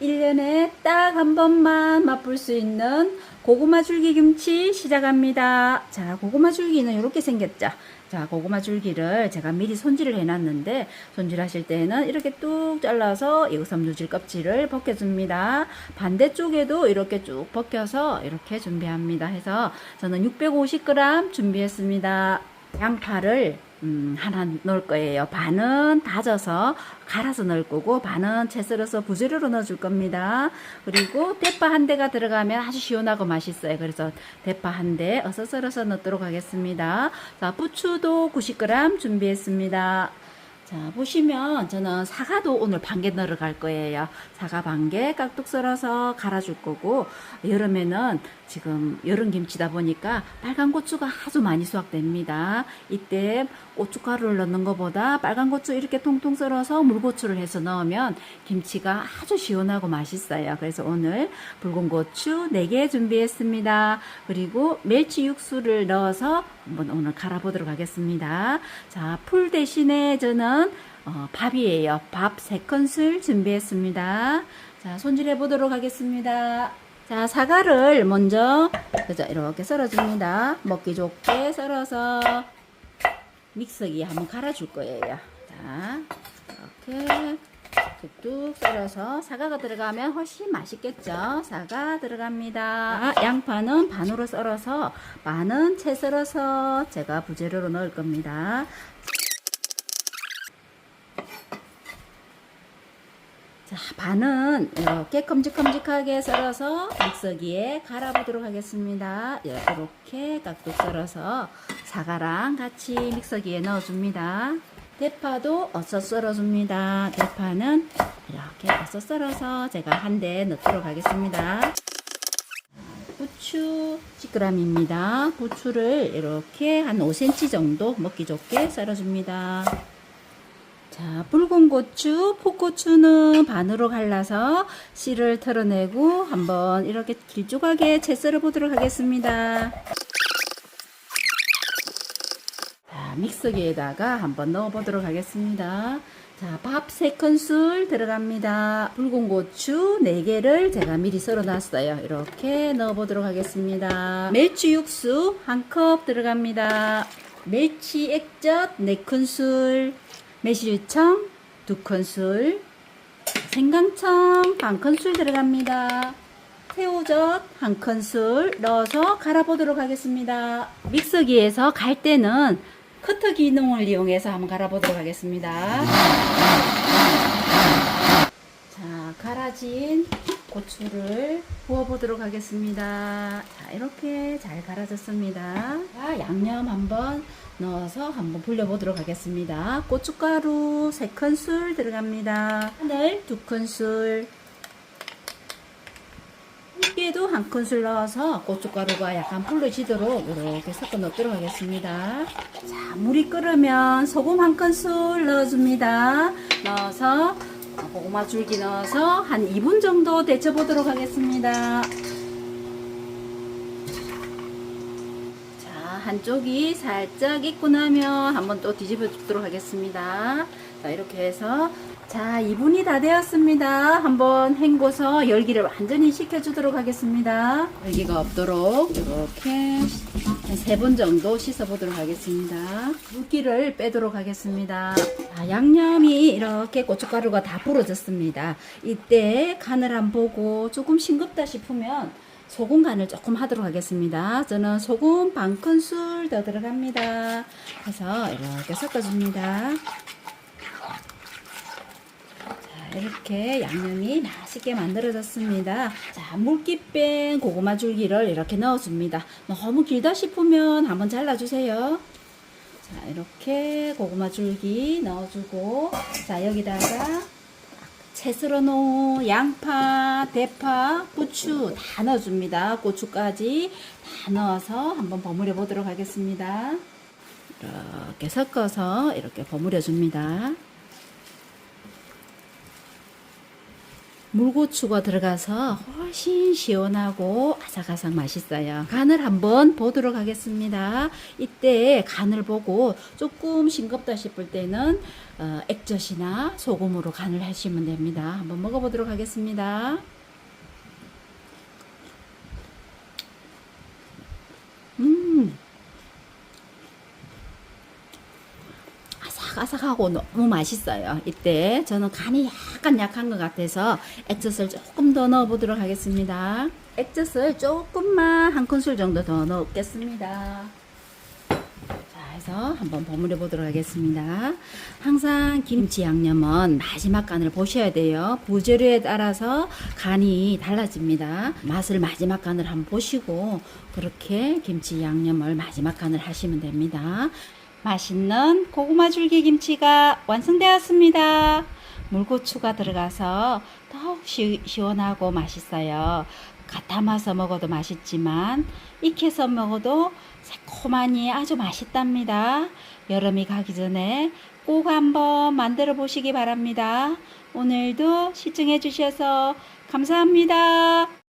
1년에 딱 한 번만 맛볼 수 있는 고구마 줄기김치 시작합니다. 자, 고구마 줄기는 이렇게 생겼죠. 자, 고구마 줄기를 제가 미리 손질을 해놨는데, 손질하실 때는 이렇게 뚝 잘라서 이 섬유질 껍질을 벗겨줍니다. 반대쪽에도 이렇게 쭉 벗겨서 이렇게 준비합니다. 해서 저는 650g 준비했습니다. 양파를 하나 넣을 거예요. 반은 다져서 갈아서 넣을 거고, 반은 채 썰어서 부재료로 넣어줄 겁니다. 그리고 대파 한 대가 들어가면 아주 시원하고 맛있어요. 그래서 대파 한 대 어서 썰어서 넣도록 하겠습니다. 자, 부추도 90g 준비했습니다. 자, 보시면 저는 사과도 오늘 반 개 넣으러 갈 거예요. 사과 반 개 깍둑 썰어서 갈아줄 거고, 여름에는 지금 여름 김치다 보니까 빨간 고추가 아주 많이 수확됩니다. 이때 고춧가루를 넣는 것보다 빨간 고추 이렇게 통통 썰어서 물고추를 해서 넣으면 김치가 아주 시원하고 맛있어요. 그래서 오늘 붉은 고추 4개 준비했습니다. 그리고 멸치 육수를 넣어서 한번 오늘 갈아보도록 하겠습니다. 자, 풀 대신에 저는 밥이에요. 밥 3큰술 준비했습니다. 자, 손질해 보도록 하겠습니다. 자, 사과를 먼저 이렇게 썰어줍니다. 먹기 좋게 썰어서 믹서기에 한번 갈아줄 거예요. 자, 이렇게 뚝뚝 썰어서 사과가 들어가면 훨씬 맛있겠죠. 사과 들어갑니다. 양파는 반으로 썰어서 반은 채 썰어서 제가 부재료로 넣을 겁니다. 자, 반은 이렇게 큼직큼직하게 썰어서 믹서기에 갈아보도록 하겠습니다. 이렇게 깍둑 썰어서 사과랑 같이 믹서기에 넣어줍니다. 대파도 어서 썰어줍니다. 대파는 이렇게 어서 썰어서 제가 한 대 넣도록 하겠습니다. 부추 10g입니다. 부추를 이렇게 한 5cm 정도 먹기 좋게 썰어줍니다. 자, 붉은 고추, 풋고추는 반으로 갈라서 씨를 털어내고 한번 이렇게 길쭉하게 채 썰어 보도록 하겠습니다. 자, 믹서기에다가 한번 넣어 보도록 하겠습니다. 자, 밥 3큰술 들어갑니다. 붉은 고추 4개를 제가 미리 썰어 놨어요. 이렇게 넣어 보도록 하겠습니다. 멸치 육수 1컵 들어갑니다. 멸치 액젓 4큰술, 매실청 2큰술, 생강청 1큰술 들어갑니다. 새우젓 1큰술 넣어서 갈아보도록 하겠습니다. 믹서기에서 갈 때는 커터 기능을 이용해서 한번 갈아보도록 하겠습니다. 자, 갈아진 고추를 부어보도록 하겠습니다. 자, 이렇게 잘 갈아졌습니다. 자, 양념 한번 넣어서 한번 불려보도록 하겠습니다. 고춧가루 3큰술 들어갑니다. 마늘 2큰술, 깨도 1큰술 넣어서 고춧가루가 약간 불러지도록 이렇게 섞어 넣도록 하겠습니다. 자, 물이 끓으면 소금 1큰술 넣어줍니다. 넣어서 고구마 줄기 넣어서 한 2분 정도 데쳐보도록 하겠습니다. 한쪽이 살짝 익고 나면 한번 또 뒤집어 주도록 하겠습니다. 자, 이렇게 해서 자, 2분이 다 되었습니다. 한번 헹궈서 열기를 완전히 식혀주도록 하겠습니다. 열기가 없도록 이렇게 한 3번 정도 씻어 보도록 하겠습니다. 물기를 빼도록 하겠습니다. 자, 양념이 이렇게 고춧가루가 다 불어졌습니다. 이때 간을 안 보고 조금 싱겁다 싶으면 소금 간을 조금 하도록 하겠습니다. 저는 소금 1큰술 더 들어갑니다. 그래서 이렇게 섞어줍니다. 자, 이렇게 양념이 맛있게 만들어졌습니다. 자, 물기 뺀 고구마 줄기를 이렇게 넣어줍니다. 너무 길다 싶으면 한번 잘라주세요. 자, 이렇게 고구마 줄기 넣어주고, 자, 여기다가 채 썰어 놓은 양파, 대파, 부추 다 넣어줍니다. 고추까지 다 넣어서 한번 버무려 보도록 하겠습니다. 이렇게 섞어서 이렇게 버무려 줍니다. 물고추가 들어가서 훨씬 시원하고 아삭아삭 맛있어요. 간을 한번 보도록 하겠습니다. 이때 간을 보고 조금 싱겁다 싶을 때는 액젓이나 소금으로 간을 하시면 됩니다. 한번 먹어보도록 하겠습니다. 아삭아삭하고 너무 맛있어요. 이때 저는 간이 약간 약한 것 같아서 액젓을 조금 더 넣어보도록 하겠습니다. 액젓을 조금만 한 큰술 정도 더 넣겠습니다. 자, 해서 한번 버무려 보도록 하겠습니다. 항상 김치 양념은 마지막 간을 보셔야 돼요. 부재료에 따라서 간이 달라집니다. 맛을 마지막 간을 한번 보시고 그렇게 김치 양념을 마지막 간을 하시면 됩니다. 맛있는 고구마 줄기 김치가 완성되었습니다. 물고추가 들어가서 더욱 시원하고 맛있어요. 갓 담아서 먹어도 맛있지만 익혀서 먹어도 새콤하니 아주 맛있답니다. 여름이 가기 전에 꼭 한번 만들어 보시기 바랍니다. 오늘도 시청해 주셔서 감사합니다.